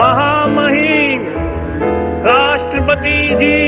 महामहिम राष्ट्रपति जी,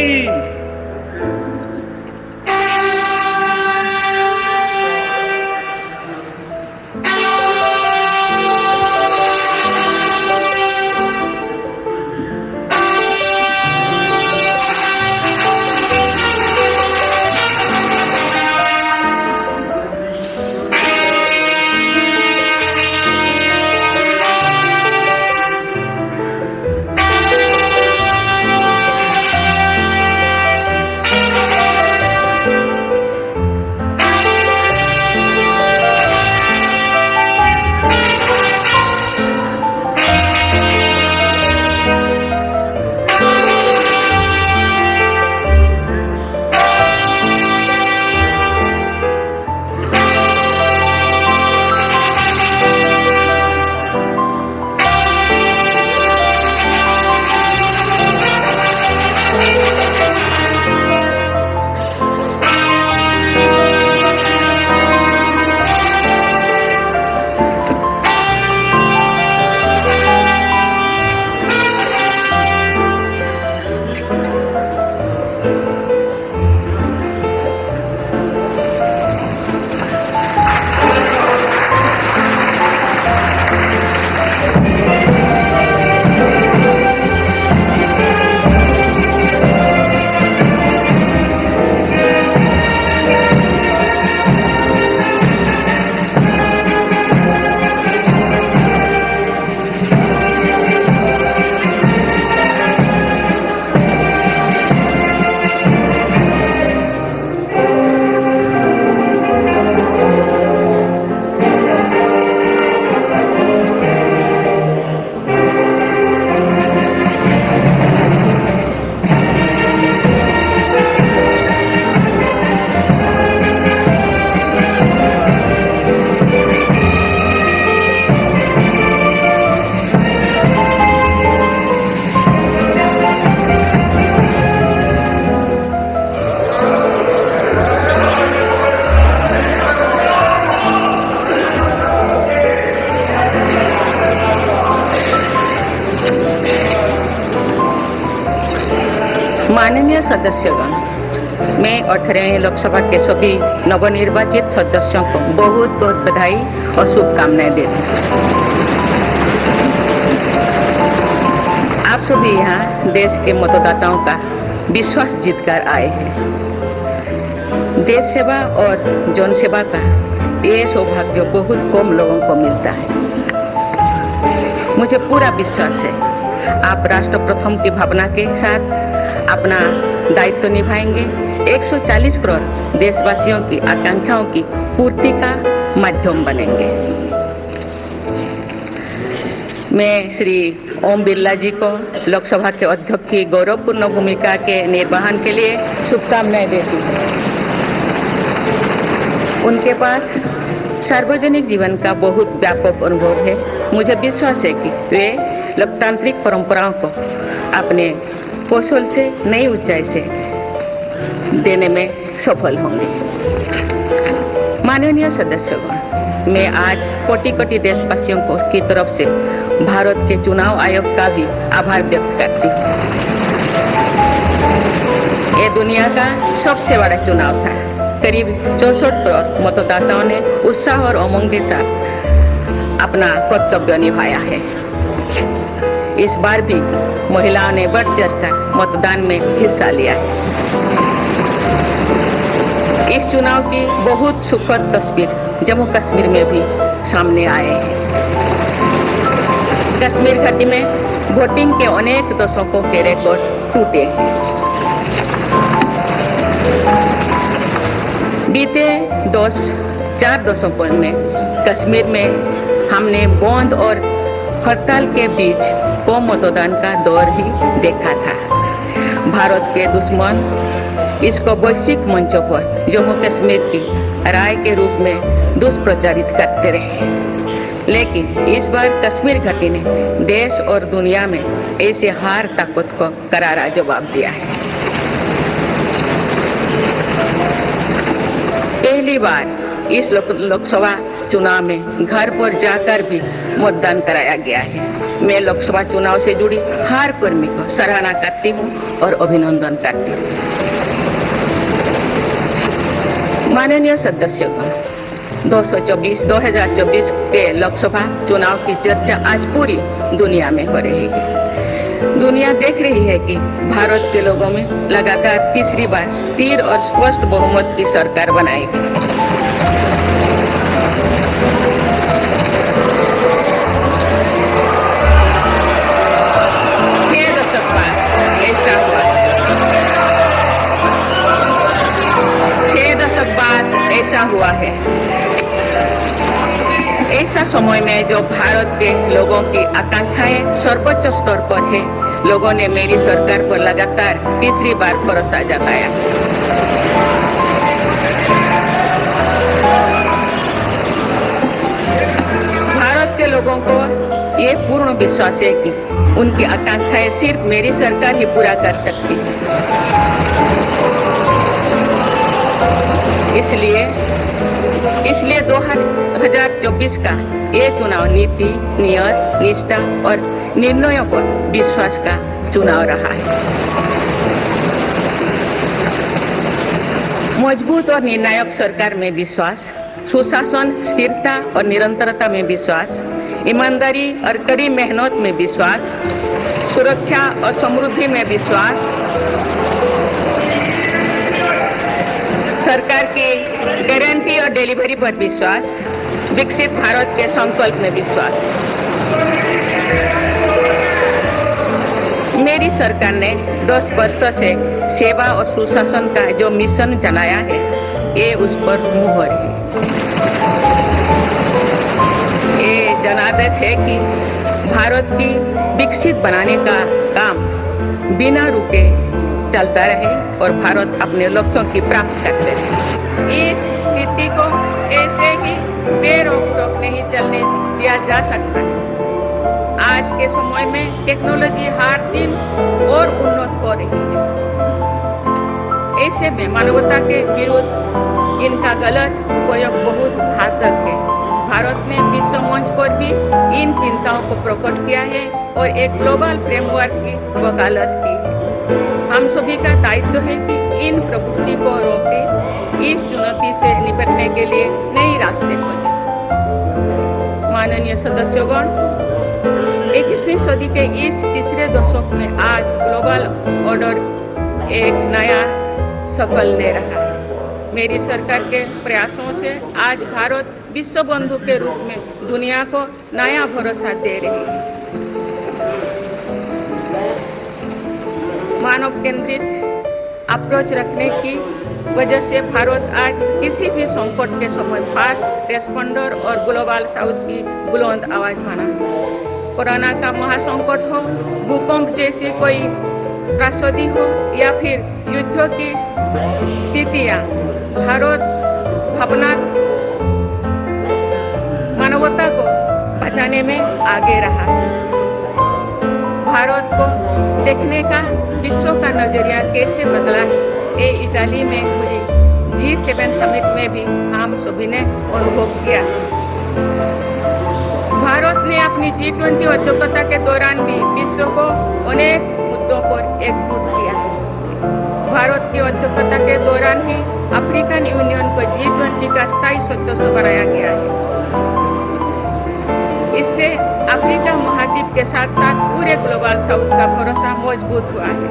माननीय सदस्यगण, मैं 18वें लोकसभा के सभी नवनिर्वाचित सदस्यों को बहुत बहुत बधाई और शुभकामनाएं देती हूँ। आप सभी यहाँ देश के मतदाताओं का विश्वास जीतकर आए हैं। देश सेवा और जन सेवा का ये सौभाग्य बहुत कम लोगों को मिलता है। मुझे पूरा विश्वास है आप राष्ट्र प्रथम की भावना के साथ अपना दायित्व निभाएंगे, 140 करोड़ देशवासियों की आकांक्षाओं की पूर्ति का माध्यम बनेंगे। मैं श्री ओम बिरला जी को लोकसभा के अध्यक्ष की गौरवपूर्ण भूमिका के निर्वहन के लिए शुभकामनाएं देती हूँ। उनके पास सार्वजनिक जीवन का बहुत व्यापक अनुभव है। मुझे विश्वास है कि वे लोकतांत्रिक परंपराओं को अपने कौशल से नई ऊंचाई से देने में सफल होंगे। माननीय सदस्यगण, मैं आज कोटि-कोटि देशवासियों को की तरफ से भारत के चुनाव आयोग का भी आभार व्यक्त करती हूँ। ये दुनिया का सबसे बड़ा चुनाव था। करीब 64 करोड़ मतदाताओं ने उत्साह और उमंग के साथ अपना कर्तव्य निभाया है। इस बार भी महिलाओं ने बढ़ चढ़कर मतदान में हिस्सा लिया है। इस चुनाव की बहुत सुखद तस्वीर जम्मू कश्मीर में भी सामने आए हैं। कश्मीर घाटी में वोटिंग के अनेक दशकों के रिकॉर्ड टूटे हैं। बीते 4 दशकों में कश्मीर में हमने बंद और हड़ताल के बीच कम मतदान का दौर ही देखा था। भारत के दुश्मन इसको वैश्विक मंचों पर जम्मू कश्मीर की राय के रूप में दुष्प्रचारित करते रहे, लेकिन इस बार कश्मीर घाटी ने देश और दुनिया में ऐसे हार ताकत को करारा जवाब दिया है। पहली बार इस लोकसभा चुनाव में घर पर जाकर भी मतदान कराया गया है। मैं लोकसभा चुनाव से जुड़ी हर कर्मी को सराहना करती हूँ और अभिनंदन करती हूँ। माननीय सदस्यगण, 2024 के लोकसभा चुनाव की चर्चा आज पूरी दुनिया में हो रही है। दुनिया देख रही है कि भारत के लोगों में लगातार तीसरी बार स्थिर और स्पष्ट बहुमत की सरकार बनाएगी। ऐसा हुआ है। ऐसा समय में जो भारत के लोगों की आकांक्षाएं सर्वोच्च स्तर पर है, लोगों ने मेरी सरकार पर लगातार तीसरी बार भरोसा जताया। भारत के लोगों को ये पूर्ण विश्वास है कि उनकी आकांक्षाएं सिर्फ मेरी सरकार ही पूरा कर सकती है। इसलिए 2024 का ये चुनाव नीति, नियत, निष्ठा और निर्णयों पर विश्वास का चुनाव रहा है। मजबूत और निर्णायक सरकार में विश्वास, सुशासन, स्थिरता और निरंतरता में विश्वास, ईमानदारी और कड़ी मेहनत में विश्वास, सुरक्षा और समृद्धि में विश्वास, सरकार की गारंटी और डिलीवरी पर विश्वास, विकसित भारत के संकल्प में विश्वास। मेरी सरकार ने 10 वर्षों से सेवा और सुशासन का जो मिशन चलाया है, ये उस पर मुहर है। ये जनादेश है कि भारत की विकसित बनाने का काम बिना रुके चलता रहे और भारत अपने लक्ष्यों की प्राप्ति करते रहे। इस स्थिति को ऐसे ही बेरोक-टोक नहीं चलने दिया जा सकता। आज के समय में टेक्नोलॉजी हर दिन और उन्नत हो रही है। ऐसे में मानवता के विरुद्ध इनका गलत उपयोग बहुत घातक है। भारत ने विश्व मंच पर भी इन चिंताओं को प्रकट किया है और एक ग्लोबल फ्रेमवर्क की वकालत की है। हम सभी का दायित्व है कि इन प्रवृत्ति को रोके, इस चुनौती से निपटने के लिए नए रास्ते खोजें। माननीय सदस्यगण, 21वीं सदी के इस तीसरे दशक में आज ग्लोबल ऑर्डर एक नया शक्ल ले रहा है। मेरी सरकार के प्रयासों से आज भारत विश्व बंधु के रूप में दुनिया को नया भरोसा दे रही है। मानव केंद्रित अप्रोच रखने की वजह से भारत आज किसी भी संकट के समय फास्ट रेस्पॉन्डर और ग्लोबल साउथ की बुलंद आवाज बना। कोरोना का महासंकट हो, भूकंप जैसी कोई त्रासदी हो या फिर युद्धों की स्थितियां, भारत भावनात्मक मानवता को बचाने में आगे रहा। भारत को देखने का विश्व का नजरिया कैसे बदला, ये इटाली में हुई G7 समिट में भी हम सभी ने अनुभव किया। भारत ने अपनी G20 अध्यक्षता के दौरान भी विश्व को अनेक मुद्दों पर एकजुट किया। भारत की अध्यक्षता के दौरान ही अफ्रीकन यूनियन को G20 का स्थायी सदस्य बनाया गया है। इससे अफ्रीका महाद्वीप के साथ साथ पूरे ग्लोबल साउथ का भरोसा मजबूत हुआ है।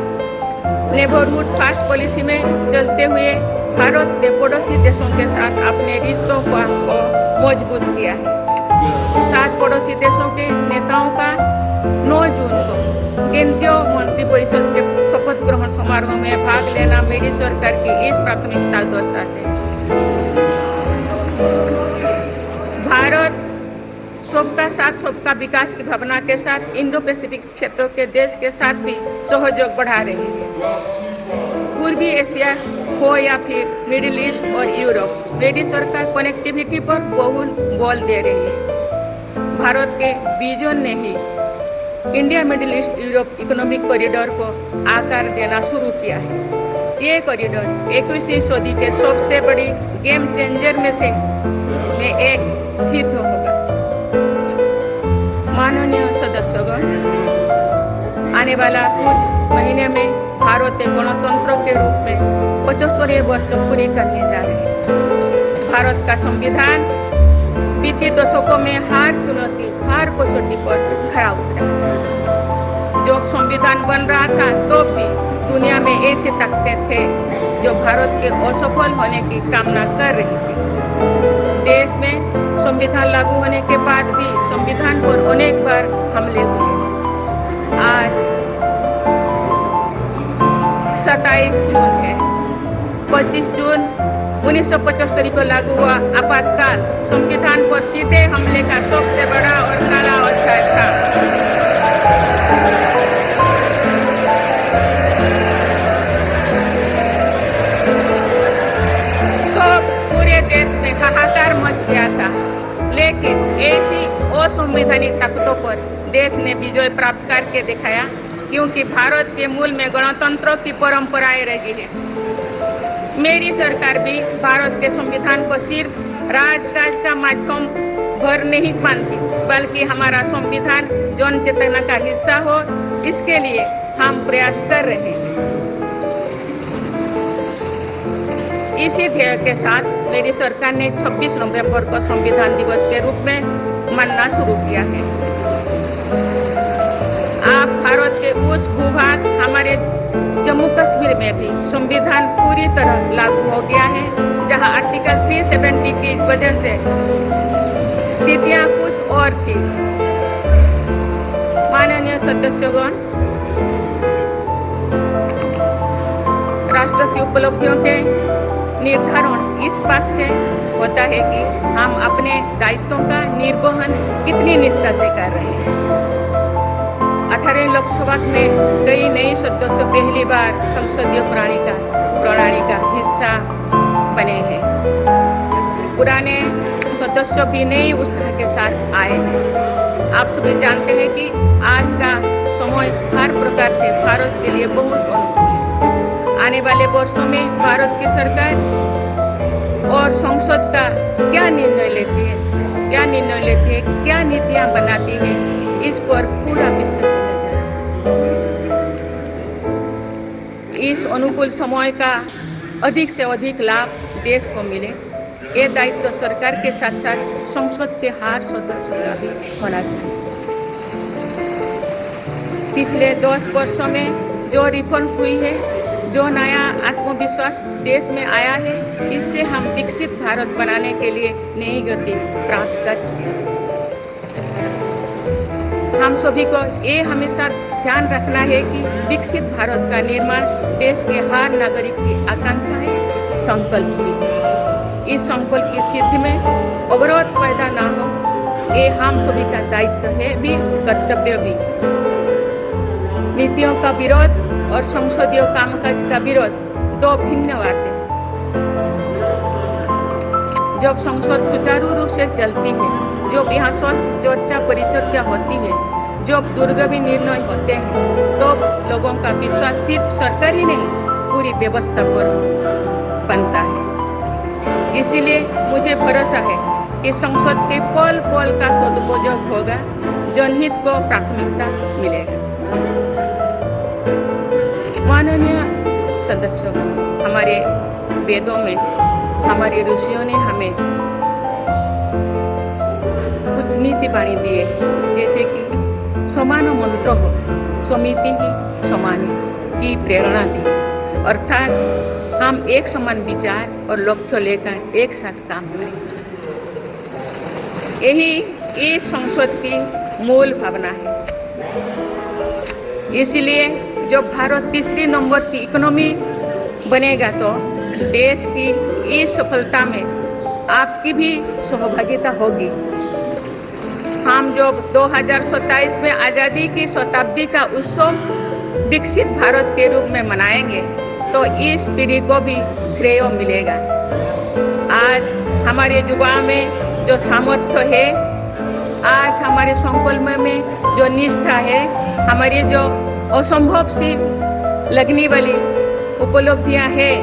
नेबरहुड फास्ट पॉलिसी में चलते हुए भारत ने पड़ोसी देशों के साथ अपने रिश्तों को मजबूत किया है। 7 पड़ोसी देशों के नेताओं का 9 जून को केंद्रीय मंत्रिपरिषद के शपथ ग्रहण समारोह में भाग लेना मेरी सरकार की इस प्राथमिकता दर्शाते हैं। भारत सबका साथ सबका विकास की भावना के साथ इंडो पैसिफिक क्षेत्रों के देश के साथ भी सहयोग बढ़ा रही है। पूर्वी एशिया हो या फिर मिडिल ईस्ट और यूरोप, मेरी सरकार कनेक्टिविटी पर बहुल बल दे रही है। भारत के विजन ने ही India middle east Europe economic corridor को आकार देना शुरू किया है। ये कॉरिडोर 21वीं सदी के सबसे बड़ी गेम चेंजर में एक सिद्ध होगा। माननीय सदस्यगण, आने वाला कुछ महीने में भारत एक गणतंत्र के रूप में 75वें वर्ष पूरी करने जा रहे हैं। भारत का संविधान बीते दशकों में हर चुनौती, हर कसौटी पर खरा उतरा। जब संविधान बन रहा था तो भी दुनिया में ऐसे ताकतें थे जो भारत के असफल होने की कामना कर रही थी। देश में संविधान लागू होने के बाद भी संविधान पर अनेक बार हमले हुए। आज 27 जून है। 25 जून 1975 को लागू हुआ आपातकाल संविधान पर सीधे हमले का सबसे बड़ा और काला अध्याय था। तो पूरे देश में हाहाकार मच गया था, लेकिन ऐसी असंवैधानिक ताकतों पर देश ने विजय प्राप्त करके दिखाया, क्योंकि भारत के मूल में गणतंत्र की परंपराएं रही है। मेरी सरकार भी भारत के संविधान को सिर्फ राजकाज का माध्यम भर नहीं मानती, बल्कि हमारा संविधान जन चेतना का हिस्सा हो, इसके लिए हम प्रयास कर रहे हैं। इसी ध्येय के साथ मेरी सरकार ने 26 नवंबर को संविधान दिवस के रूप में मनाना शुरू किया है। आप भारत के उस भूभाग हमारे जम्मू कश्मीर में भी संविधान पूरी तरह लागू हो गया है, जहां आर्टिकल 370 की वजह से स्थितियां कुछ और थी। माननीय सदस्यगण, राष्ट्र की उपलब्धियों के निर्धारण इस बात से होता है कि हम अपने दायित्वों का निर्वहन कितनी निष्ठा से कर रहे हैं। 18 लोकसभा में कई नए सदस्य पहली बार संसदीय प्रणाली का हिस्सा बने हैं। पुराने सदस्य भी नए उत्साह के साथ आए हैं। आप सभी जानते हैं कि आज का समय हर प्रकार से भारत के लिए बहुत अनुकूल है। आने वाले वर्षों में भारत की सरकार और संसद का क्या निर्णय लेती है, क्या नीतियां बनाती है, इस पर पूरा विश्व इस अनुकूल समय का अधिक से अधिक लाभ देश को मिले, ये दायित्व सरकार के साथ साथ संसद के हर सदस्य का भी होना चाहिए। पिछले 10 वर्षों में जो रिफॉर्म हुई है, जो नया आत्मविश्वास देश में आया है, इससे हम विकसित भारत बनाने के लिए नई गति प्राप्त कर चुके हैं। हम सभी को ये हमेशा ध्यान रखना है कि विकसित भारत का निर्माण देश के हर नागरिक की आकांक्षा है, संकल्प भी है। इस संकल्प की सिद्धि में अवरोध पैदा न हो, ये हम सभी का दायित्व है भी, कर्तव्य भी। नीतियों का विरोध और संसदीय कामकाज का विरोध दो भिन्न बातें हैं। जब संसद सुचारू रूप से चलती है, जब यहाँ स्वस्थ चर्चा परिचर्चा होती है, जब दूरगामी निर्णय होते हैं, तो लोगों का विश्वास सिर्फ सरकार ही नहीं, पूरी व्यवस्था पर बनता है। इसीलिए मुझे भरोसा है कि संसद के पल पल का सदुपयोग होगा, जनहित को प्राथमिकता मिलेगा। माननीय सदस्यों, हमारे वेदों में हमारे ऋषियों ने हमें कुछ नीति वाणी दी है, जैसे कि समान मंत्र हो, समिति ही समानी की प्रेरणा दी। अर्थात हम एक समान विचार और लक्ष्य लेकर एक साथ काम करें। यही इस संसद की मूल भावना है। इसलिए जब भारत तीसरी नंबर की इकोनॉमी बनेगा, तो देश की इस सफलता में आपकी भी सहभागिता होगी। हम जब 2027 में आज़ादी की शताब्दी का उत्सव विकसित भारत के रूप में मनाएंगे, तो इस पीढ़ी को भी श्रेय मिलेगा। आज हमारे युवाओं में जो सामर्थ्य है, आज हमारे संकल्प में जो निष्ठा है, हमारी जो असंभव सी लगने वाली उपलब्धियां हैं,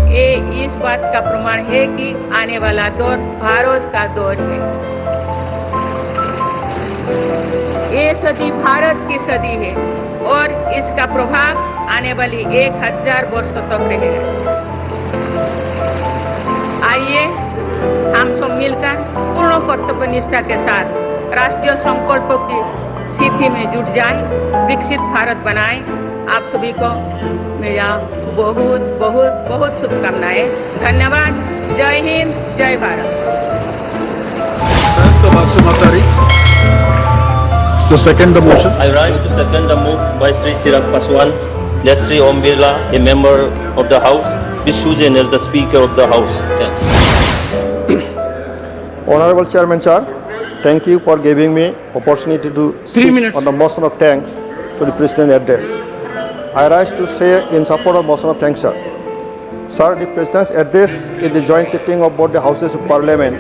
ये इस बात का प्रमाण है कि आने वाला दौर भारत का दौर है। ये सदी भारत की सदी है और इसका प्रभाव आने वाली 1000 वर्षों तक रहेगा। आइए हम सब मिलकर पूर्ण कर्तव्य निष्ठा के साथ राष्ट्रीय संकल्पों की सिद्धि में जुट जाए, विकसित भारत बनाए। आप सभी को मेरा बहुत बहुत बहुत शुभकामनाएं। धन्यवाद। जय हिंद, जय Bharat. To second the motion. I rise to second the move by Sri Chirag Paswan that Sri Om Birla, a member of the House, be chosen as the Speaker of the House. Thanks. Honorable Chairman Sir, thank you for giving me opportunity to speak on the motion of thanks to the President address. I rise to say in support of motion of thanks, sir. Sir, the President's address in the joint sitting of both the Houses of Parliament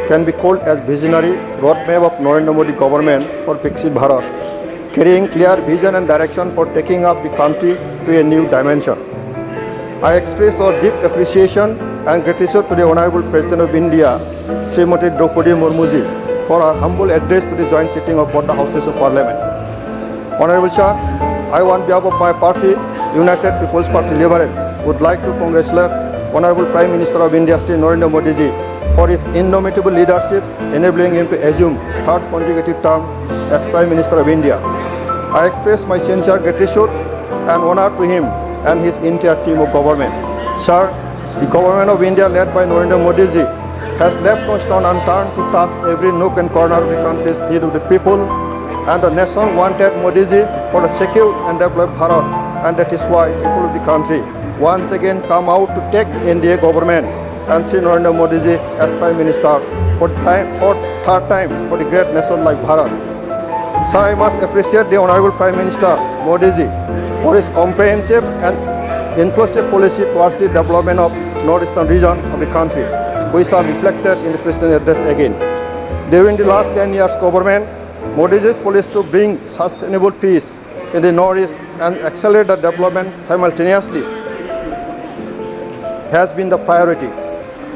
can be called as visionary roadmap of Narendra Modi government for Viksit Bharat, carrying clear vision and direction for taking up the country to a new dimension. I express our deep appreciation and gratitude to the Honorable President of India, Srimati Draupadi Murmuji, for her humble address to the joint sitting of both the Houses of Parliament. Honorable Sir, I, on behalf of my party, United People's Party Liberal, would like to congratulate Honorable Prime Minister of India, Sri Narendra Modi ji, for his indomitable leadership, enabling him to assume third consecutive term as Prime Minister of India. I express my sincere gratitude and honor to him and his entire team of government. Sir, the government of India led by Narendra Modi ji has left no stone unturned to touch every nook and corner of the country's need of the people, and the nation wanted Modi ji for a secure and developed Bharat, and that is why people of the country once again come out to take NDA government and Sri Narendra Modi ji as Prime Minister for third time for the great nation like Bharat. Sir, I must appreciate the Honorable Prime Minister Modi ji for his comprehensive and inclusive policy towards the development of northeastern region of the country, which are reflected in the President's address again. During the last 10 years government, Modi ji's policy to bring sustainable peace in the northeast and accelerate the development simultaneously has been the priority.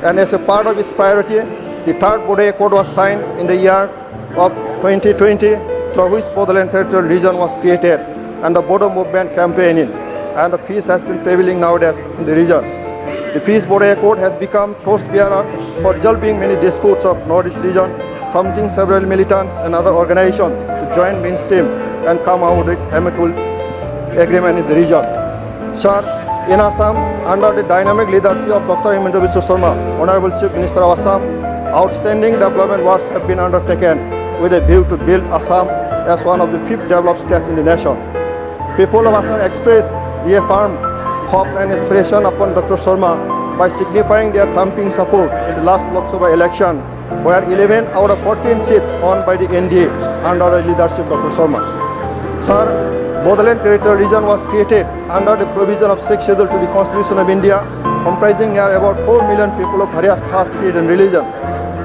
And as a part of its priority, the third Bodh Accord was signed in the year of 2020, through which Bodoland Territorial Region was created and the Bodo movement came to an end, and the peace has been prevailing nowadays in the region. The Peace Bodh Accord has become torchbearer for resolving many disputes of Northeast region, prompting several militants and other organizations to join mainstream and come out with amicable agreement in the region. Sir, in Assam, under the dynamic leadership of Dr. Himanta Biswa Sarma, Honorable Chief Minister of Assam, outstanding development works have been undertaken with a view to build Assam as one of the 5th developed states in the nation. People of Assam expressed reaffirmed hope and aspiration upon Dr. Sarma by signifying their thumping support in the last Lok Sabha election, where 11 out of 14 seats won by the NDA under the leadership of Dr. Sarma. Sir, Bodoland Territorial Region was created under the provision of 6th Schedule to the Constitution of India, comprising near about 4 million people of various caste, creed and religion.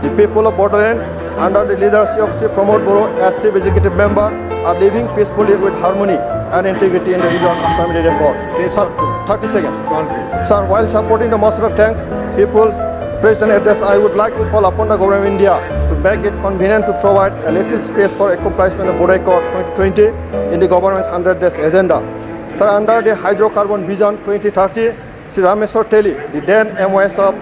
The people of Bodoland, under the leadership of Sri Pramod Boro as Chief Executive Member, are living peacefully with harmony and integrity in the region of family record. Sir, 30 seconds. Sir, while supporting the motion of thanks, People's President address, I would like to call upon the government of India to make it convenient to provide a little space for accomplishment of Bodh Accord 2020 in the government's 100-day agenda. Sir, under the Hydrocarbon Vision 2030, Sri Rameswar Teli, the then MOS of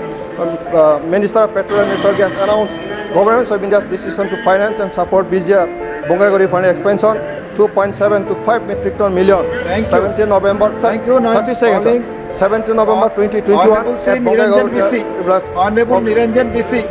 Minister of Petroleum and Natural Gas, announced Government of India's decision to finance and support BGR Bongaigaon Refinery expansion 2.7 to 5 metric ton million. 17 November. Thank you. 30 seconds. 17 November 2021 Honorable Sri Niranjan VC. Honorable Niranjan VC.